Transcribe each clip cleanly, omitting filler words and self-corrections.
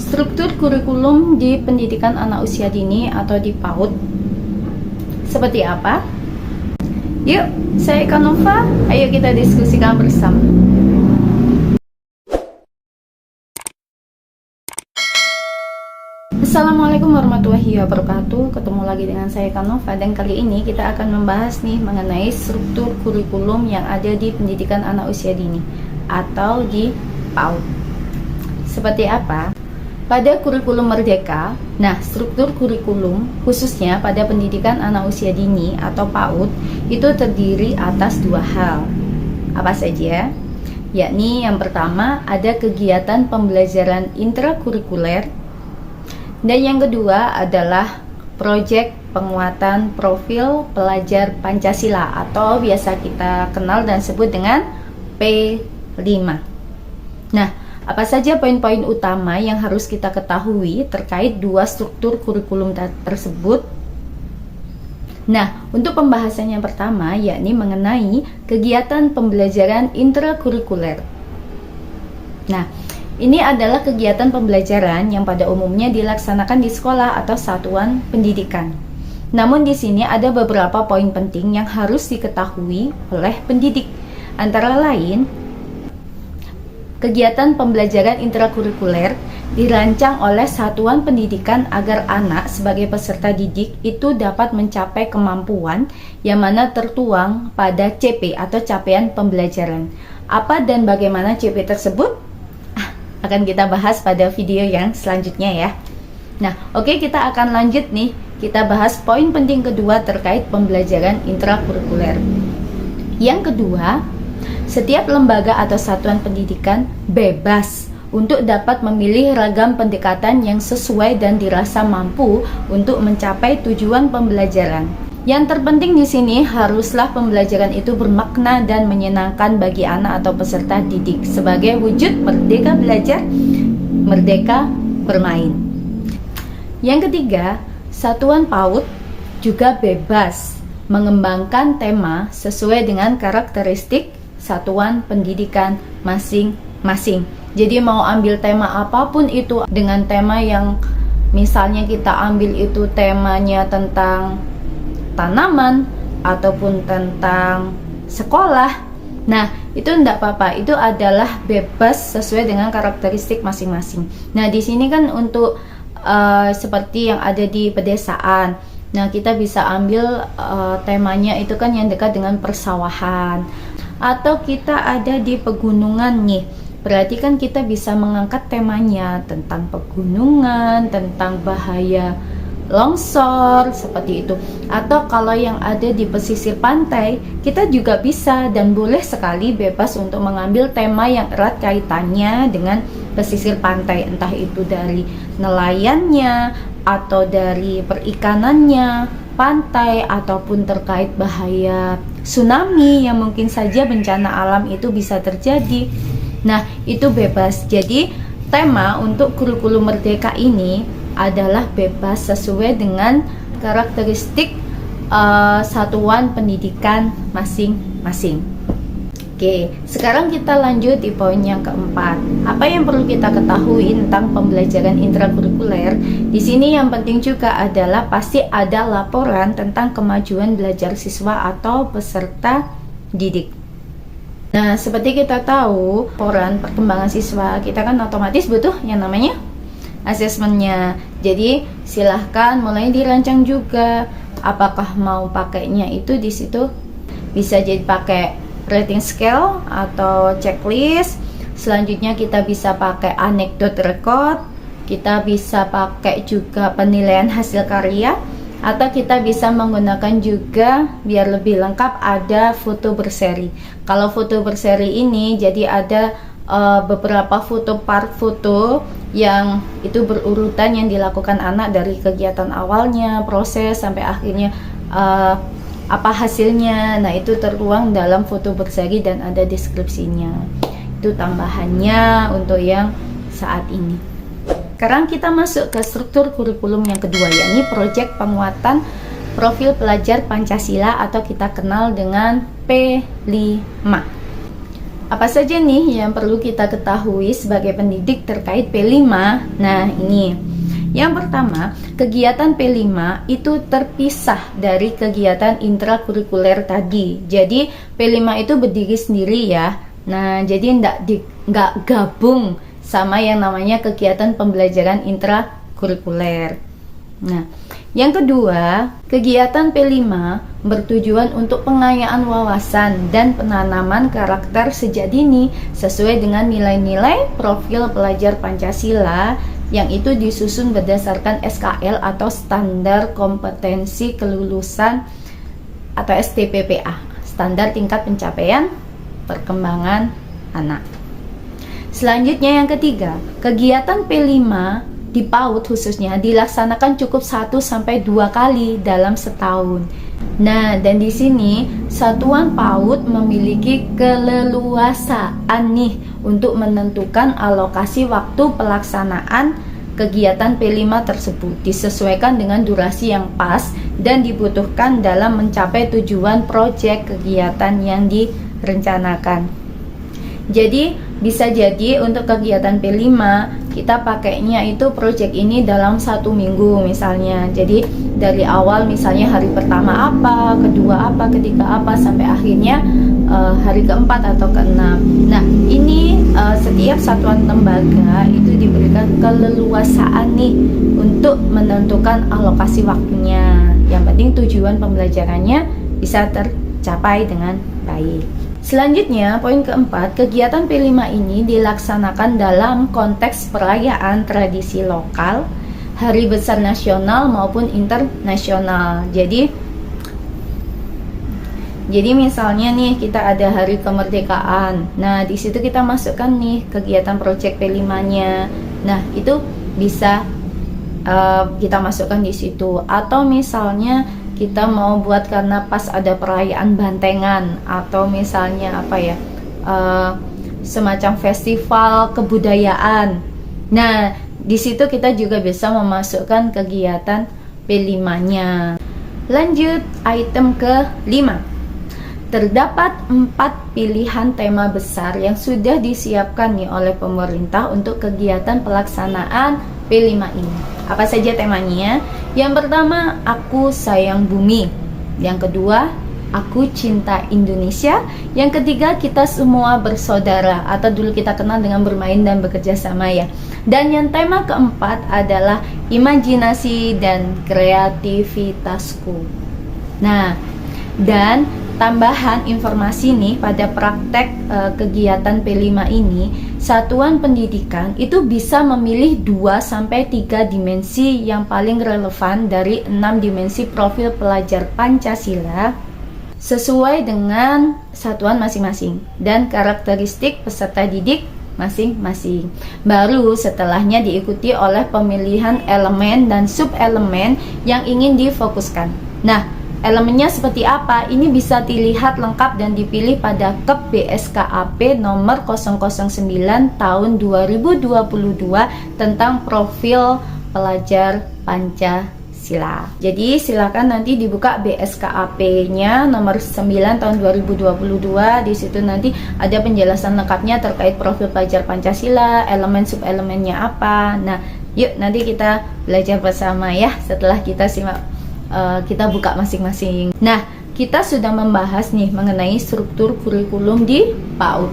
struktur kurikulum di pendidikan anak usia dini atau di PAUD seperti apa? Yuk, saya Eka Nova, ayo kita diskusikan bersama. Assalamualaikum warahmatullahi wabarakatuh. Ketemu lagi dengan saya Eka Nova, dan kali ini kita akan membahas nih mengenai struktur kurikulum yang ada di pendidikan anak usia dini atau di PAUD. Seperti apa? Pada kurikulum Merdeka, nah struktur kurikulum khususnya pada pendidikan anak usia dini atau PAUD itu terdiri atas dua hal. Apa saja? Yakni yang pertama ada kegiatan pembelajaran intrakurikuler, dan yang kedua adalah proyek penguatan profil pelajar Pancasila atau biasa kita kenal dan sebut dengan P5. Nah, apa saja poin-poin utama yang harus kita ketahui terkait dua struktur kurikulum tersebut? Nah, untuk pembahasan yang pertama yakni mengenai kegiatan pembelajaran intrakurikuler. Nah, ini adalah kegiatan pembelajaran yang pada umumnya dilaksanakan di sekolah atau satuan pendidikan. Namun di sini ada beberapa poin penting yang harus diketahui oleh pendidik. Antara lain, kegiatan pembelajaran intrakurikuler dirancang oleh satuan pendidikan agar anak sebagai peserta didik itu dapat mencapai kemampuan yang mana tertuang pada CP atau capaian pembelajaran. Apa dan bagaimana CP tersebut? Akan kita bahas pada video yang selanjutnya ya. Nah, oke, kita akan lanjut nih. Kita bahas poin penting kedua terkait pembelajaran intrakurikuler. Yang kedua, setiap lembaga atau satuan pendidikan bebas untuk dapat memilih ragam pendekatan yang sesuai dan dirasa mampu untuk mencapai tujuan pembelajaran. Yang terpenting di sini haruslah pembelajaran itu bermakna dan menyenangkan bagi anak atau peserta didik sebagai wujud merdeka belajar, merdeka bermain. Yang ketiga, satuan PAUD juga bebas mengembangkan tema sesuai dengan karakteristik satuan pendidikan masing-masing. Jadi mau ambil tema apapun itu, dengan tema yang misalnya kita ambil itu temanya tentang tanaman ataupun tentang sekolah, nah itu enggak apa-apa, itu adalah bebas sesuai dengan karakteristik masing-masing. Nah di sini kan untuk seperti yang ada di pedesaan, nah kita bisa ambil temanya itu kan yang dekat dengan persawahan, atau kita ada di pegunungan nih, berarti kan kita bisa mengangkat temanya tentang pegunungan, tentang bahaya longsor, seperti itu. Atau kalau yang ada di pesisir pantai, kita juga bisa dan boleh sekali bebas untuk mengambil tema yang erat kaitannya dengan pesisir pantai, entah itu dari nelayannya atau dari perikanannya pantai, ataupun terkait bahaya tsunami yang mungkin saja bencana alam itu bisa terjadi. Nah, itu bebas. Jadi tema untuk kurikulum Merdeka ini adalah bebas sesuai dengan karakteristik satuan pendidikan masing-masing. Oke, sekarang kita lanjut di poin yang keempat. Apa yang perlu kita ketahui tentang pembelajaran intrakurikuler? Di sini yang penting juga adalah pasti ada laporan tentang kemajuan belajar siswa atau peserta didik. Nah, seperti kita tahu, laporan perkembangan siswa kita kan otomatis butuh yang namanya asesmennya. Jadi silahkan mulai dirancang juga. Apakah mau pakainya itu di situ bisa jadi pakai rating scale atau checklist. Selanjutnya kita bisa pakai anecdote record. Kita bisa pakai juga penilaian hasil karya, atau kita bisa menggunakan juga biar lebih lengkap ada foto berseri. Kalau foto berseri ini jadi ada beberapa part foto yang itu berurutan yang dilakukan anak dari kegiatan awalnya, proses sampai akhirnya apa hasilnya. Nah itu tertuang dalam foto berseri dan ada deskripsinya. Itu tambahannya untuk yang saat ini. Sekarang kita masuk ke struktur kurikulum yang kedua, yakni proyek penguatan profil pelajar Pancasila atau kita kenal dengan P5. Apa saja nih yang perlu kita ketahui sebagai pendidik terkait P5? Nah, ini. Yang pertama, kegiatan P5 itu terpisah dari kegiatan intrakurikuler tadi. Jadi, P5 itu berdiri sendiri ya. Nah, jadi nggak gabung sama yang namanya kegiatan pembelajaran intrakurikuler. Nah, yang kedua, kegiatan P5 bertujuan untuk pengayaan wawasan dan penanaman karakter sejak dini sesuai dengan nilai-nilai profil pelajar Pancasila yang itu disusun berdasarkan SKL atau Standar Kompetensi Kelulusan atau STPPA, Standar Tingkat Pencapaian Perkembangan Anak. Selanjutnya yang ketiga, kegiatan P5 di PAUD khususnya dilaksanakan cukup 1-2 kali dalam setahun. Nah, dan di sini satuan PAUD memiliki keleluasaan nih untuk menentukan alokasi waktu pelaksanaan kegiatan P5 tersebut disesuaikan dengan durasi yang pas dan dibutuhkan dalam mencapai tujuan proyek kegiatan yang direncanakan. Jadi bisa jadi untuk kegiatan P5 kita pakainya itu proyek ini dalam 1 minggu misalnya. Jadi dari awal misalnya hari pertama apa, kedua apa, ketiga apa, sampai akhirnya hari keempat atau keenam. Nah, ini setiap satuan lembaga itu diberikan keleluasaan nih untuk menentukan alokasi waktunya. Yang penting tujuan pembelajarannya bisa tercapai dengan baik. Selanjutnya, poin keempat, kegiatan P5 ini dilaksanakan dalam konteks perayaan tradisi lokal, hari besar nasional maupun internasional. Jadi misalnya nih kita ada hari kemerdekaan. Nah, di situ kita masukkan nih kegiatan proyek P5-nya. Nah, itu bisa kita masukkan di situ. Atau misalnya kita mau buat karena pas ada perayaan Bantengan atau misalnya semacam festival kebudayaan. Nah, di situ kita juga bisa memasukkan kegiatan P5-nya. Lanjut, item ke-5. Terdapat 4 pilihan tema besar yang sudah disiapkan nih oleh pemerintah untuk kegiatan pelaksanaan P5 ini. Apa saja temanya? Yang pertama, Aku Sayang Bumi. Yang kedua, Aku Cinta Indonesia. Yang ketiga, Kita Semua Bersaudara, atau dulu kita kenal dengan bermain dan bekerja sama ya. Dan yang tema keempat adalah Imajinasi dan Kreativitasku. Nah, dan tambahan informasi nih pada praktek kegiatan P5 ini, satuan pendidikan itu bisa memilih 2-3 dimensi yang paling relevan dari 6 dimensi profil pelajar Pancasila sesuai dengan satuan masing-masing dan karakteristik peserta didik masing-masing. Baru setelahnya diikuti oleh pemilihan elemen dan subelemen yang ingin difokuskan. Nah, elemennya seperti apa? Ini bisa dilihat lengkap dan dipilih pada KEP BSKAP nomor 009 tahun 2022 tentang profil pelajar Pancasila. Jadi silakan nanti dibuka BSKAP-nya nomor 9 tahun 2022. Di situ nanti ada penjelasan lengkapnya terkait profil pelajar Pancasila, elemen subelemennya apa. Nah, yuk nanti kita belajar bersama ya setelah kita simak. Kita buka masing-masing. Nah, kita sudah membahas nih mengenai struktur kurikulum di PAUD.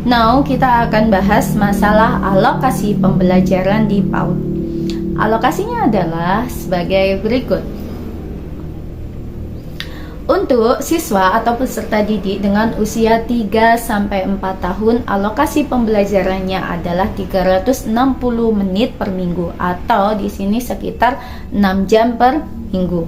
Now, kita akan bahas masalah alokasi pembelajaran di PAUD. Alokasinya adalah sebagai berikut. Untuk siswa atau peserta didik dengan usia 3-4 tahun, alokasi pembelajarannya adalah 360 menit per minggu atau di sini sekitar 6 jam per minggu.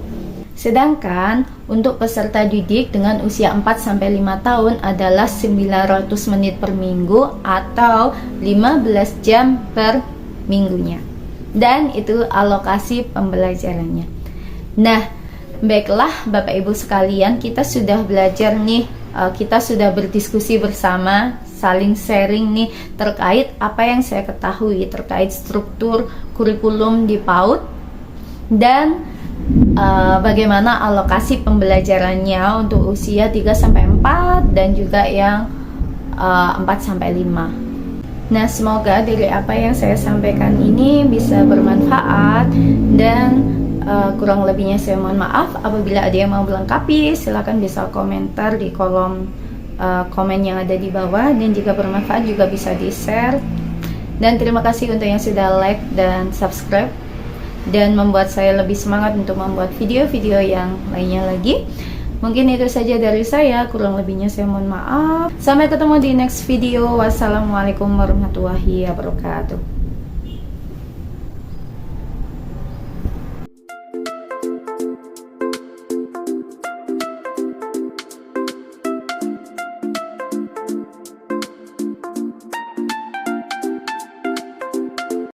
Sedangkan untuk peserta didik dengan usia 4-5 tahun adalah 900 menit per minggu atau 15 jam per minggunya. Dan itu alokasi pembelajarannya. Nah, baiklah Bapak Ibu sekalian, kita sudah belajar nih, kita sudah berdiskusi bersama, saling sharing nih terkait apa yang saya ketahui terkait struktur kurikulum di PAUD dan bagaimana alokasi pembelajarannya untuk usia 3-4 dan juga yang 4-5. Nah, semoga dari apa yang saya sampaikan ini bisa bermanfaat, dan kurang lebihnya saya mohon maaf. Apabila ada yang mau melengkapi, silahkan bisa komentar di kolom komen yang ada di bawah, dan jika bermanfaat juga bisa di-share. Dan terima kasih untuk yang sudah like dan subscribe, dan membuat saya lebih semangat untuk membuat video-video yang lainnya lagi. Mungkin itu saja dari saya, kurang lebihnya saya mohon maaf. Sampai ketemu di next video. Wassalamualaikum warahmatullahi wabarakatuh.